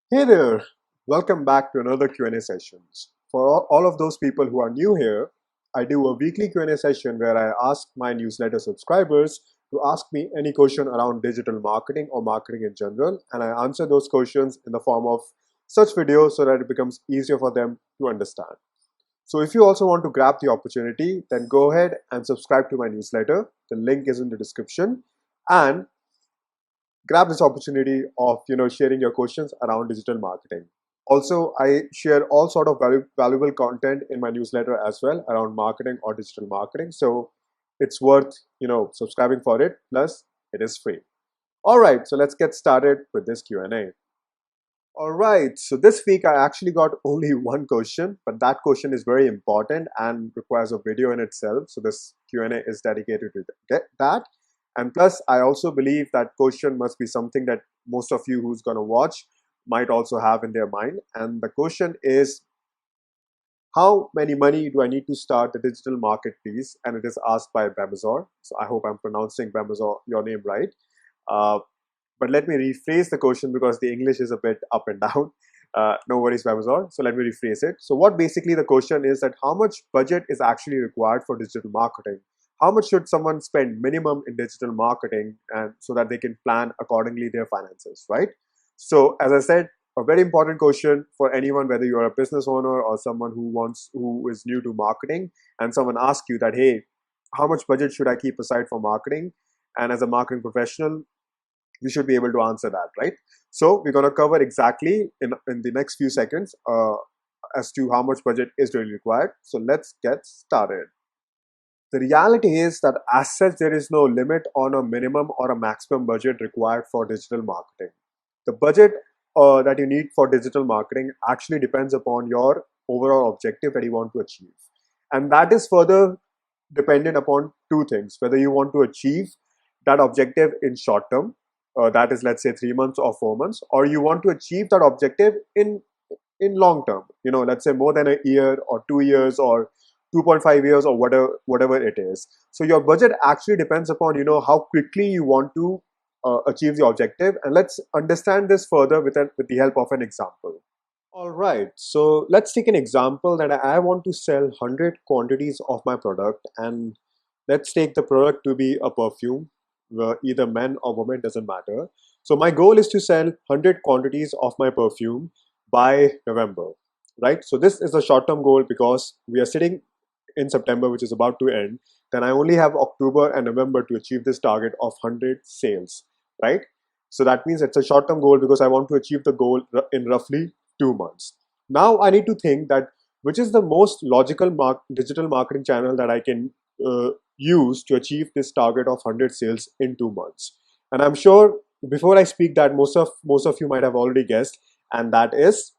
Hey there, welcome back to another Q&A sessions. For all of those people who are new here, I do a weekly Q&A session where I ask my newsletter subscribers to ask me any question around digital marketing or marketing in general, and I answer those questions in the form of such videos so that it becomes easier for them to understand. So if you also want to grab the opportunity, then go ahead and subscribe to my newsletter. The link is in the description, and grab this opportunity of sharing your questions around digital marketing. Also, I share all sort of valuable content in my newsletter as well around marketing or digital marketing, so it's worth subscribing for it. Plus it is free. All right, so let's get started with this Q&A. All right, so this week I actually got only one question, but that question is very important and requires a video in itself. So this Q&A is dedicated to that. And plus, I also believe that question must be something that most of you who's going to watch might also have in their mind. And the question is, how many money do I need to start the digital marketplace? And it is asked by Bamazor. So I hope I'm pronouncing Bamazor your name right. Uh, but let me rephrase the question because the English is a bit up and down. No worries, Bamazor. So let me rephrase it. So what basically the question is that how much budget is actually required for digital marketing? How much should someone spend minimum in digital marketing and so that they can plan accordingly their finances, right? So as I said, a very important question for anyone, whether you're a business owner or someone who is new to marketing, and someone asks you that, hey, how much budget should I keep aside for marketing? And as a marketing professional, you should be able to answer that, right? So we're going to cover exactly in the next few seconds as to how much budget is really required. So let's get started. The reality is that as such, there is no limit on a minimum or a maximum budget required for digital marketing. The budget that you need for digital marketing actually depends upon your overall objective that you want to achieve. And that is further dependent upon two things: whether you want to achieve that objective in short term, that is, let's say 3 months or 4 months, or you want to achieve that objective in long term, let's say more than a year or 2 years or 2.5 years or whatever it is. So your budget actually depends upon how quickly you want to achieve the objective. And let's understand this further with the help of an example. All right, so let's take an example that I want to sell 100 quantities of my product, and let's take the product to be a perfume, either men or women, doesn't matter. So my goal is to sell 100 quantities of my perfume by November, right? So this is a short-term goal because we are sitting in September, which is about to end. Then I only have October and November to achieve this target of 100 sales, right? So that means it's a short-term goal because I want to achieve the goal in roughly 2 months. Now I need to think that which is the most logical digital marketing channel that I can use to achieve this target of 100 sales in 2 months. And I'm sure before I speak that most of you might have already guessed, and that is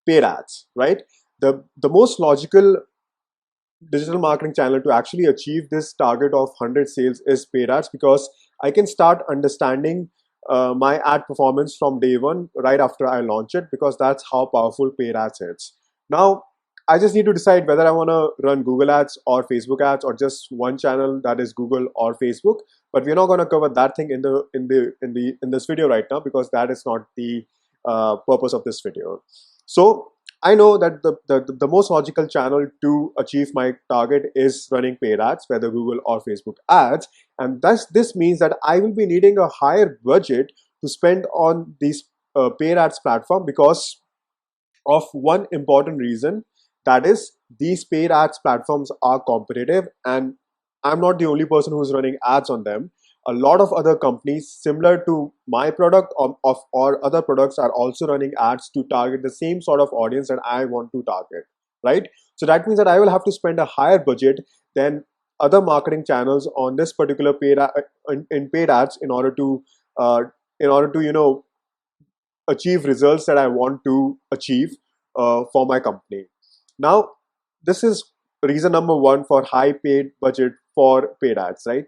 paid ads, right? The most logical digital marketing channel to actually achieve this target of 100 sales is paid ads, because I can start understanding my ad performance from day one right after I launch it, because that's how powerful paid ads is. Now I just need to decide whether I want to run Google ads or Facebook ads or just one channel, that is Google or Facebook. But we're not going to cover that thing in this video right now, because that is not the purpose of this video. So I know that the most logical channel to achieve my target is running paid ads, whether Google or Facebook ads. And thus, this means that I will be needing a higher budget to spend on these paid ads platform, because of one important reason, that is these paid ads platforms are competitive, and I'm not the only person who's running ads on them. A lot of other companies similar to my product or other products are also running ads to target the same sort of audience that I want to target, right? So that means that I will have to spend a higher budget than other marketing channels on this particular in paid ads uh, in order to achieve results that I want to achieve for my company. Now, this is reason number one for high paid budget for paid ads, right?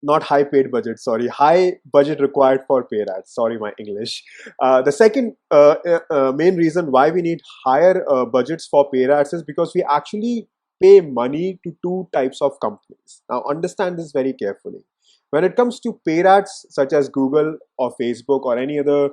Not high paid budget, sorry, high budget required for paid ads. Sorry, my English. The second main reason why we need higher budgets for paid ads is because we actually pay money to two types of companies. Now, understand this very carefully. When it comes to paid ads such as Google or Facebook or any other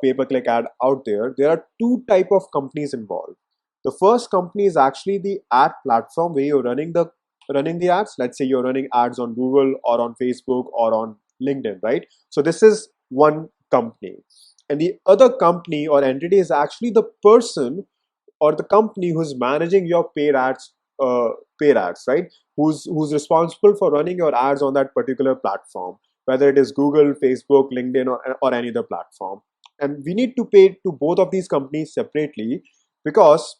pay-per-click ad out there, there are two type of companies involved. The first company is actually the ad platform where you're running the ads. Let's say you're running ads on Google or on Facebook or on LinkedIn, right? So this is one company. And the other company or entity is actually the person or the company who's managing your uh, paid ads, right? Who's responsible for running your ads on that particular platform, whether it is Google, Facebook, LinkedIn, or any other platform. And we need to pay to both of these companies separately, because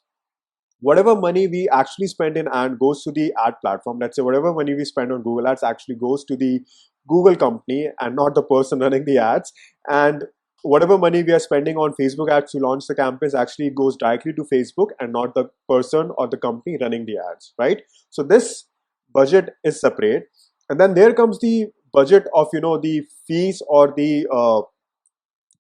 whatever money we actually spend in ad goes to the ad platform. Let's say whatever money we spend on Google ads actually goes to the Google company and not the person running the ads. And whatever money we are spending on Facebook ads to launch the campaigns actually goes directly to Facebook and not the person or the company running the ads, right? So this budget is separate. And then there comes the budget of, the fees or the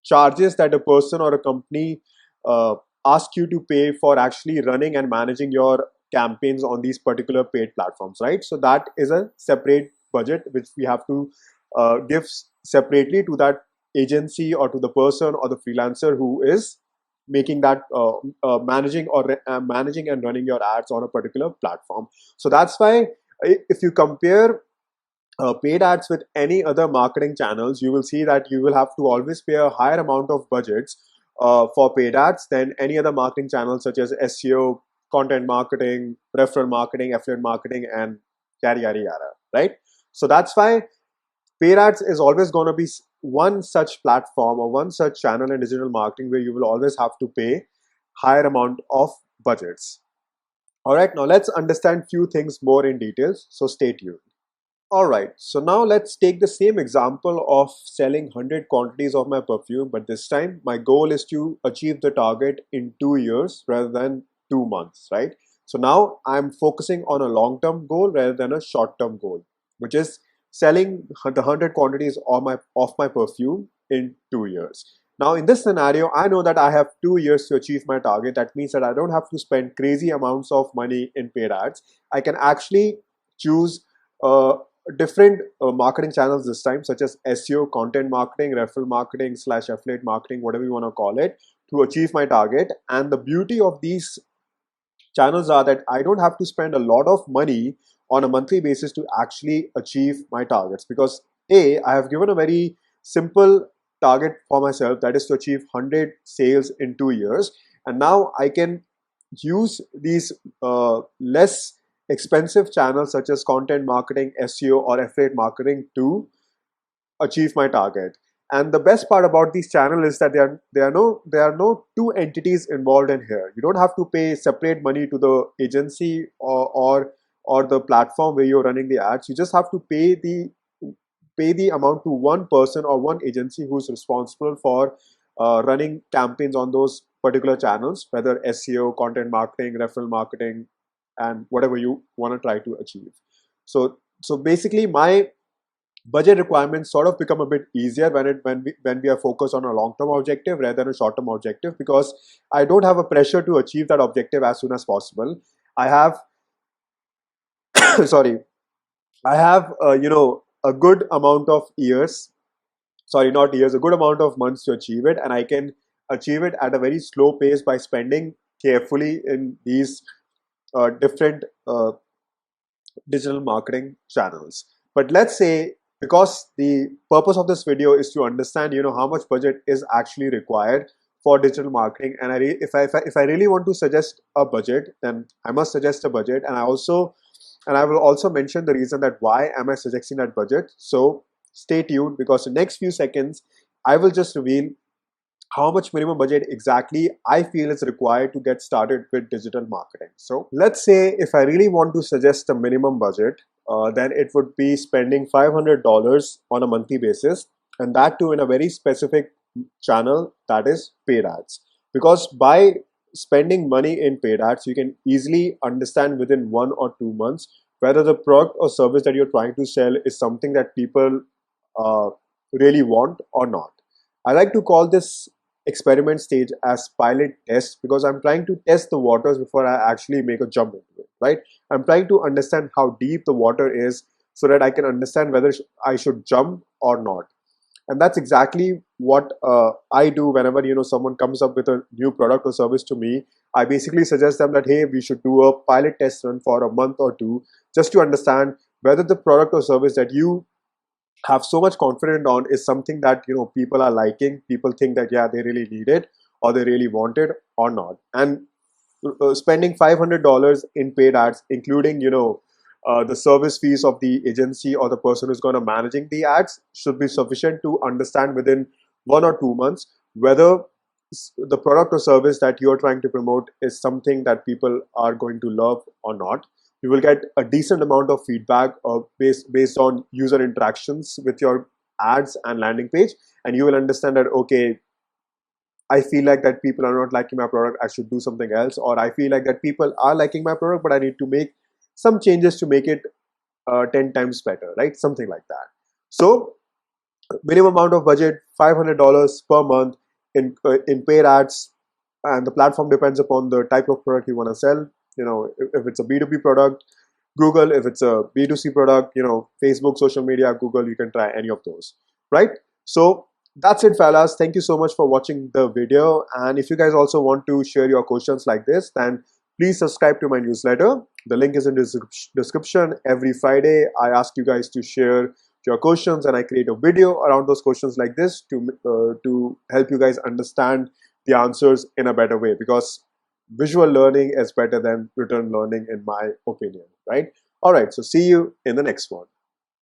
charges that a person or a company uh, ask you to pay for actually running and managing your campaigns on these particular paid platforms, right? So that is a separate budget which we have to give separately to that agency or to the person or the freelancer who is making that managing and running your ads on a particular platform. So that's why if you compare paid ads with any other marketing channels, you will see that you will have to always pay a higher amount of budgets for paid ads than any other marketing channels such as SEO, content marketing, referral marketing, affiliate marketing, and yada yada yada, right? So that's why paid ads is always going to be one such platform or one such channel in digital marketing where you will always have to pay higher amount of budgets. All right, now let's understand few things more in details. So stay tuned. Alright, so now let's take the same example of selling 100 quantities of my perfume, but this time my goal is to achieve the target in 2 years rather than 2 months, right? So now I'm focusing on a long-term goal rather than a short-term goal, which is selling the 100 quantities of my perfume in 2 years. Now in this scenario, I know that I have 2 years to achieve my target. That means that I don't have to spend crazy amounts of money in paid ads. I can actually choose different marketing channels this time, such as SEO, content marketing, referral marketing slash affiliate marketing, whatever you want to call it, to achieve my target. And the beauty of these channels are that I don't have to spend a lot of money on a monthly basis to actually achieve my targets, because I have given a very simple target for myself, that is to achieve 100 sales in 2 years. And now I can use these less expensive channels such as content marketing, SEO, or affiliate marketing to achieve my target. And the best part about these channels is that there are no two entities involved in here. You don't have to pay separate money to the agency or the platform where you're running the ads. You just have to pay the amount to one person or one agency who's responsible for running campaigns on those particular channels, whether SEO, content marketing, referral marketing, and whatever you want to try to achieve. So basically, my budget requirements sort of become a bit easier when we are focused on a long term objective rather than a short term objective, because I don't have a pressure to achieve that objective as soon as possible. I have sorry, I have a good amount of years, sorry, not years, a good amount of months to achieve it, and I can achieve it at a very slow pace by spending carefully in these different digital marketing channels. But let's say, because the purpose of this video is to understand how much budget is actually required for digital marketing, and if I really want to suggest a budget, then I must suggest a budget. And I will also mention the reason that why am I suggesting that budget. So stay tuned, because in the next few seconds I will just reveal how much minimum budget exactly I feel is required to get started with digital marketing. So let's say if I really want to suggest a minimum budget, then it would be spending $500 on a monthly basis, and that too in a very specific channel, that is paid ads. Because by spending money in paid ads, you can easily understand within 1 or 2 months whether the product or service that you're trying to sell is something that people uh, really want or not. I like to call this experiment stage as pilot test, because I'm trying to test the waters before I actually make a jump into it, right? I'm trying to understand how deep the water is so that I can understand whether I should jump or not. And that's exactly what I do whenever someone comes up with a new product or service to me. I basically suggest them that, hey, we should do a pilot test run for a month or two, just to understand whether the product or service that you have so much confidence on is something that people are liking, people think that yeah, they really need it or they really want it or not. And spending $500 in paid ads, including the service fees of the agency or the person who's going to managing the ads, should be sufficient to understand within 1 or 2 months whether the product or service that you're trying to promote is something that people are going to love or not. You will get a decent amount of feedback based on user interactions with your ads and landing page, and you will understand that, okay, I feel like that people are not liking my product, I should do something else. Or I feel like that people are liking my product, but I need to make some changes to make it 10 times better, right? Something like that. So minimum amount of budget, $500 per month in paid ads, and the platform depends upon the type of product you want to sell. If it's a B2B product, Google. If it's a B2C product, Facebook, social media, Google, you can try any of those, right? So that's it, fellas. Thank you so much for watching the video. And if you guys also want to share your questions like this, then please subscribe to my newsletter. The link is in the description. Every Friday, I ask you guys to share your questions, and I create a video around those questions like this to help you guys understand the answers in a better way, because visual learning is better than written learning in my opinion, right? All right, so see you in the next one.